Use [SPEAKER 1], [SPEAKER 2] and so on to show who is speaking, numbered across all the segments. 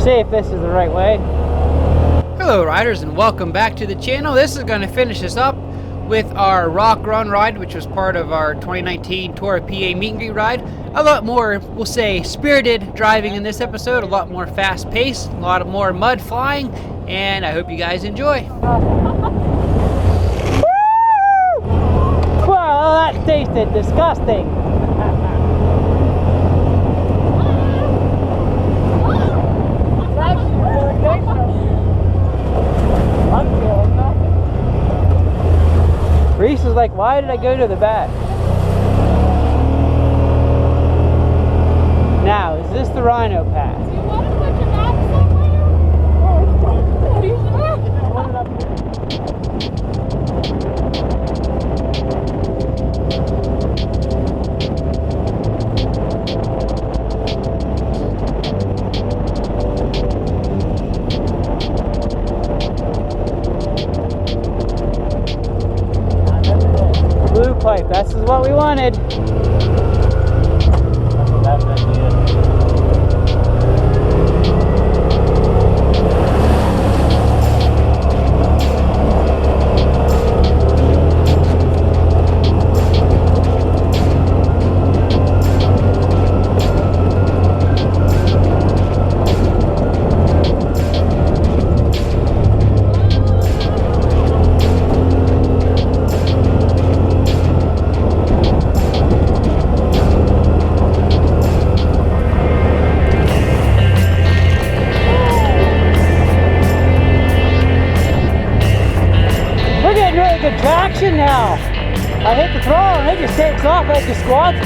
[SPEAKER 1] see if this is the right way.
[SPEAKER 2] Hello riders, and welcome back to the channel. This is going to finish us up with our Rock Run ride, which was part of our 2019 Tour of PA meet and greet ride. A lot more, we'll say, spirited driving in this episode, a lot more fast paced, a lot more mud flying, and I hope you guys enjoy.
[SPEAKER 1] Well, that tasted disgusting. Reese is like, why did I go to the back? Now, is this the Rhino path?
[SPEAKER 3] Do you want to put your map
[SPEAKER 1] Blue pipe, this is what we wanted. That's an idea. Good traction now. I hit the throttle and it just takes off like the squats.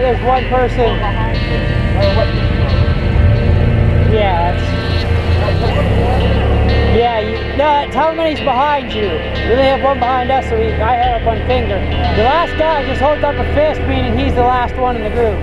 [SPEAKER 1] There's one person. Yeah, no, tell him he's behind you. We only have one behind us, so I have up one finger. The last guy just holds up a fist, meaning he's the last one in the group.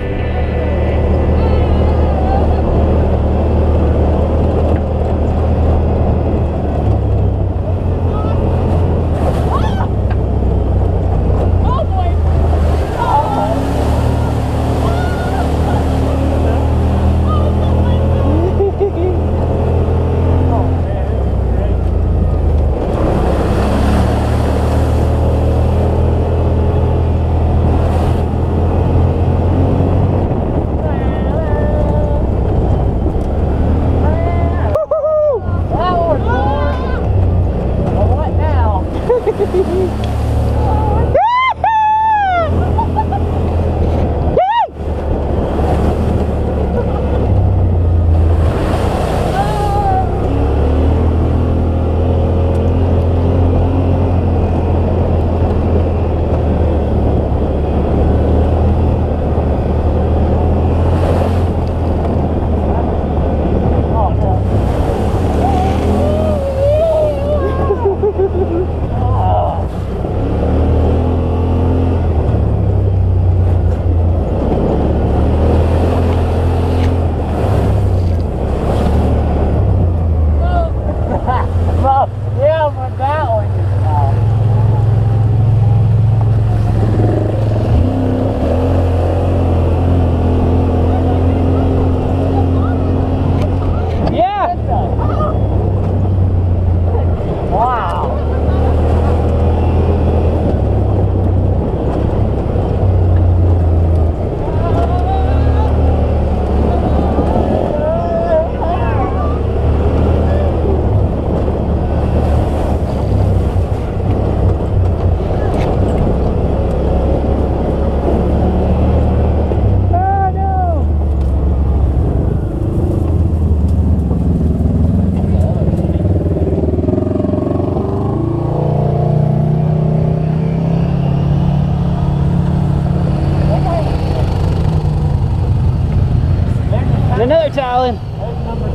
[SPEAKER 1] Alright, Alan.
[SPEAKER 3] That's number 2.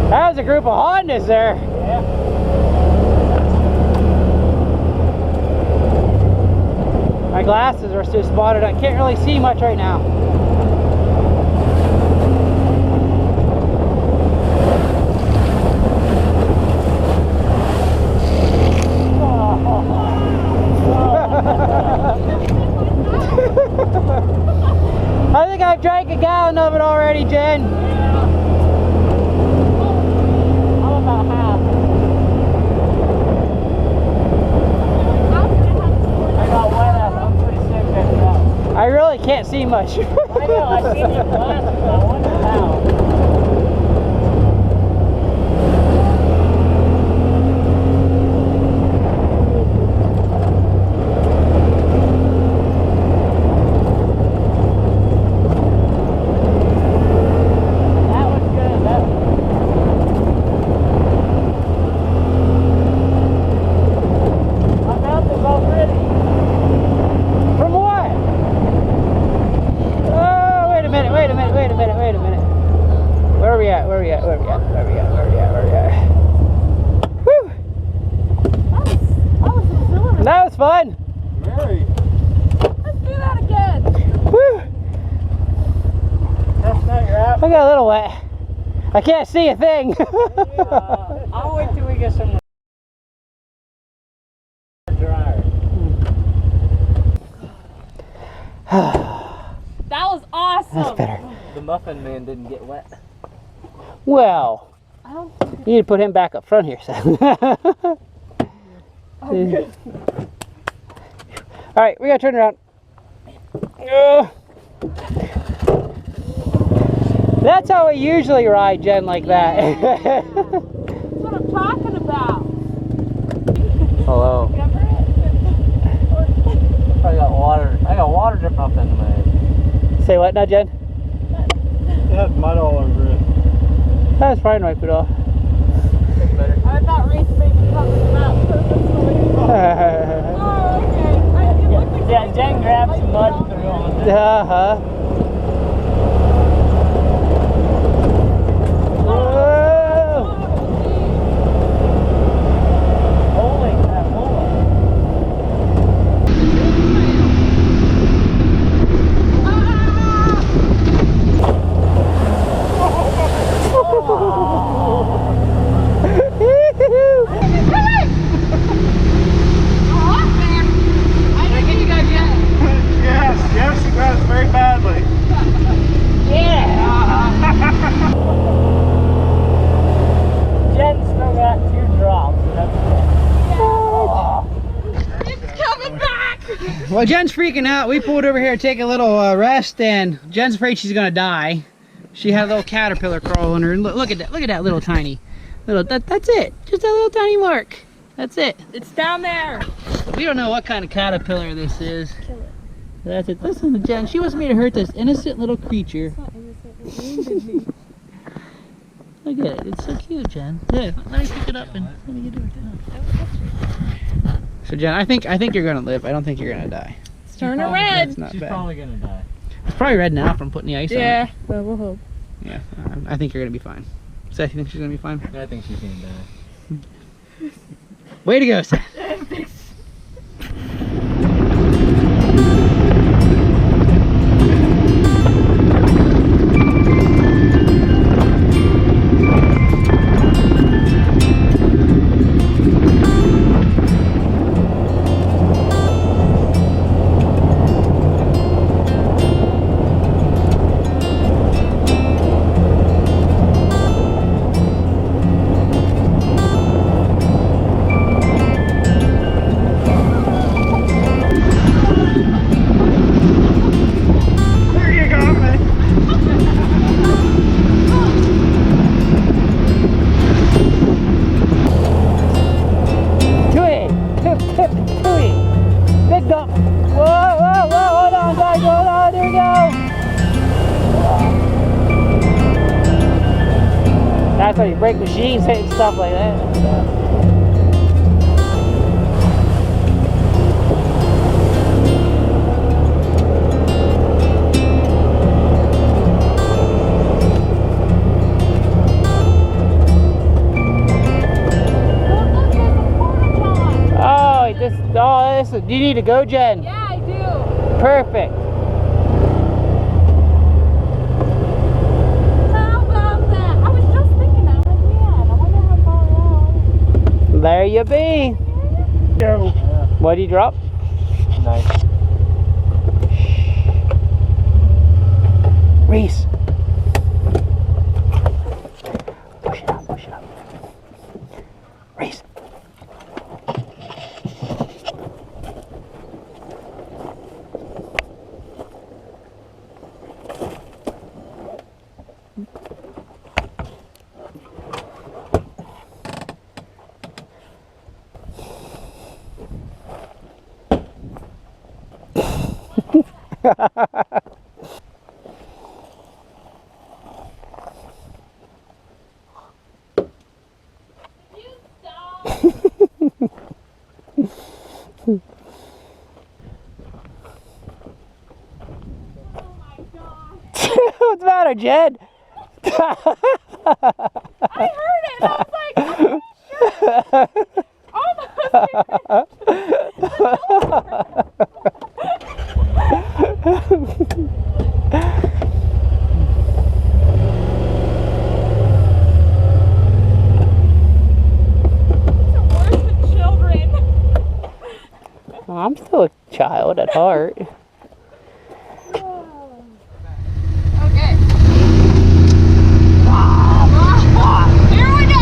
[SPEAKER 1] That was a group of Hondas there.
[SPEAKER 3] Yeah.
[SPEAKER 1] My glasses are so spotted, I can't really see much right now. I think I've drank a gallon of it already, Jen.
[SPEAKER 3] I'm about half. I got wet ass. I'm pretty sick right now.
[SPEAKER 1] I really can't see much.
[SPEAKER 3] I know, I see your glasses. I wonder how. That was good. My mouth is all pretty.
[SPEAKER 1] From what? Oh, wait a minute. Where are we at? Where are we at? Whew.
[SPEAKER 4] That was exhilarating.
[SPEAKER 1] That was fun.
[SPEAKER 3] Very.
[SPEAKER 4] Let's do that again.
[SPEAKER 1] Whew.
[SPEAKER 3] That's not your app.
[SPEAKER 1] I got a little wet. I can't see a thing.
[SPEAKER 3] I'll wait till we get some drier.
[SPEAKER 4] That was awesome.
[SPEAKER 1] That's better.
[SPEAKER 3] The Muffin Man didn't get wet.
[SPEAKER 1] Well,
[SPEAKER 4] I don't think
[SPEAKER 1] you need to put him back up front here, son.
[SPEAKER 4] good.
[SPEAKER 1] Alright, we gotta turn around. That's how we usually ride, Jen, like that.
[SPEAKER 4] That's what I'm talking about.
[SPEAKER 3] Hello.
[SPEAKER 4] Remember
[SPEAKER 3] I got water dripping up into my head.
[SPEAKER 1] Say what now, Jen?
[SPEAKER 3] It has mud all over it.
[SPEAKER 1] That's fine, wipe it off.
[SPEAKER 4] it? I thought Reese maybe covered them out purposefully. Oh, okay. It looked like
[SPEAKER 3] Yeah, Jen grabbed some mud and threw on it.
[SPEAKER 1] Uh-huh.
[SPEAKER 3] Holy crap, Yes, she grabs very badly. Jen still got 2 drops.
[SPEAKER 4] it's coming back.
[SPEAKER 1] Well, Jen's freaking out. We pulled over here to take a little rest, and Jen's afraid she's gonna die. She had a little caterpillar crawl on her, and look at that! Look at that little tiny, that's it. Just a little tiny mark. That's it.
[SPEAKER 4] It's down there.
[SPEAKER 1] We don't know what kind of caterpillar this is. Kill it. That's it. Listen to Jen. She wants me to hurt this innocent little creature. Look at it. It's so cute, Jen. Yeah, let me pick it up and let me get it. So Jen, I think you're gonna live. I don't think you're gonna die.
[SPEAKER 4] It's turning red.
[SPEAKER 1] It's not
[SPEAKER 3] She's
[SPEAKER 1] bad.
[SPEAKER 3] probably gonna die.
[SPEAKER 1] It's probably red now from putting the ice on it.
[SPEAKER 4] Yeah, but we'll hope.
[SPEAKER 1] Yeah, I think you're gonna be fine. Seth, you think she's gonna be fine?
[SPEAKER 3] I think she's gonna die.
[SPEAKER 1] Way to go, Seth. Big dump. Whoa, hold on, guys, hold on, there we go. That's how you break machines, hitting stuff like that. Do you need to go, Jen?
[SPEAKER 4] Yeah, I do.
[SPEAKER 1] Perfect.
[SPEAKER 4] How about that? I was just thinking that. I'm like, man, I wonder how far out.
[SPEAKER 1] There you be.
[SPEAKER 3] Go.
[SPEAKER 1] What did you drop?
[SPEAKER 3] Nice.
[SPEAKER 1] Reese. Push it up, push it up. Reese. What's the matter, Jed?
[SPEAKER 4] I heard it. I was like, I'm not sure. Worse than children.
[SPEAKER 1] I'm still a child at heart.
[SPEAKER 4] Okay. Here we go.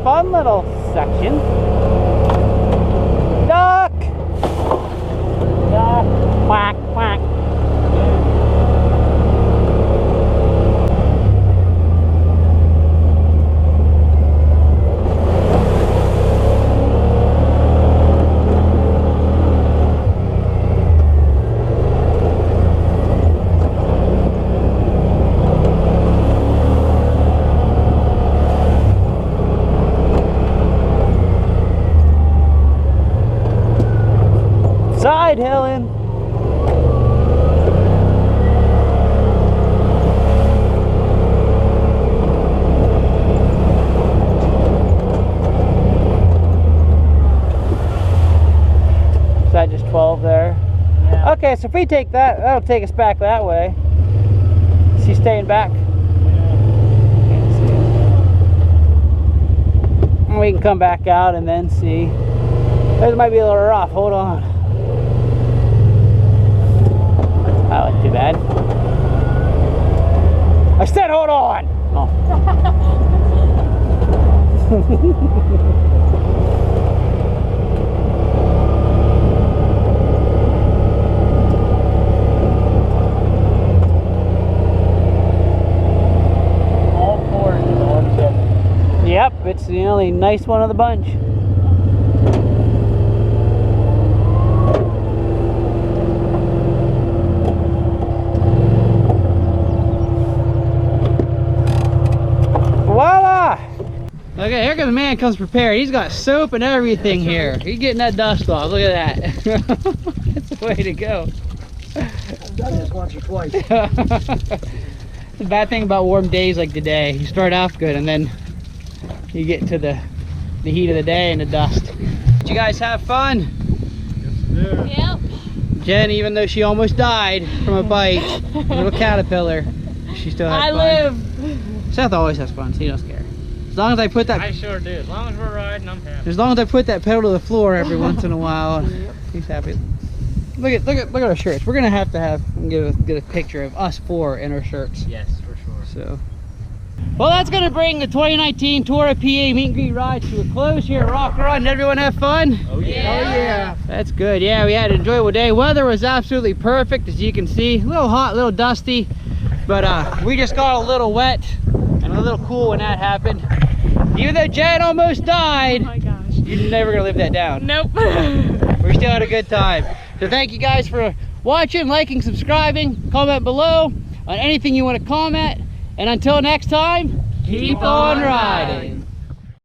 [SPEAKER 1] Fun little section. Duck! Duck! Quack, quack. Side hilling. Is that just 12 there?
[SPEAKER 3] Yeah.
[SPEAKER 1] Okay, so if we take that, that'll take us back that way. Is he staying back? And we can come back out and then see. This might be a little rough. Hold on. That wasn't too bad. I said hold on! Oh.
[SPEAKER 3] All four is the 170.
[SPEAKER 1] Yep, it's the only nice one of the bunch. Voila! Okay, here comes the man comes prepared. He's got soap and everything here. He's getting that dust off. Look at that. That's the way to go.
[SPEAKER 3] I've done this almost once or twice.
[SPEAKER 1] The bad thing about warm days like today, you start off good and then you get to the heat of the day and the dust. Did you guys have fun?
[SPEAKER 4] Yep.
[SPEAKER 1] Jen, even though she almost died from a bite, a little caterpillar, she still had
[SPEAKER 4] I
[SPEAKER 1] fun.
[SPEAKER 4] live.
[SPEAKER 1] Seth always has fun, so he doesn't care. As long as I put that,
[SPEAKER 3] I sure do. As long as we're riding, I'm happy.
[SPEAKER 1] as long as I put that pedal to the floor every once in a while, he's happy. Look at our shirts. We're gonna have get a picture of us four in our shirts.
[SPEAKER 3] Yes, for sure.
[SPEAKER 1] So, well, that's gonna bring the 2019 Tour of PA Meet and Greet ride to a close here at Rock Run. Did everyone have fun?
[SPEAKER 3] Oh yeah.
[SPEAKER 4] Yeah.
[SPEAKER 3] Oh yeah.
[SPEAKER 1] That's good. Yeah, we had an enjoyable day. Weather was absolutely perfect, as you can see. A little hot, a little dusty, but we just got a little wet and a little cool when that happened. Even though Jen almost died,
[SPEAKER 4] Oh my gosh.
[SPEAKER 1] you're never gonna live that down.
[SPEAKER 4] Nope.
[SPEAKER 1] We still had a good time. So thank you guys for watching, liking, subscribing. Comment below on anything you want to comment. And until next time, keep on riding.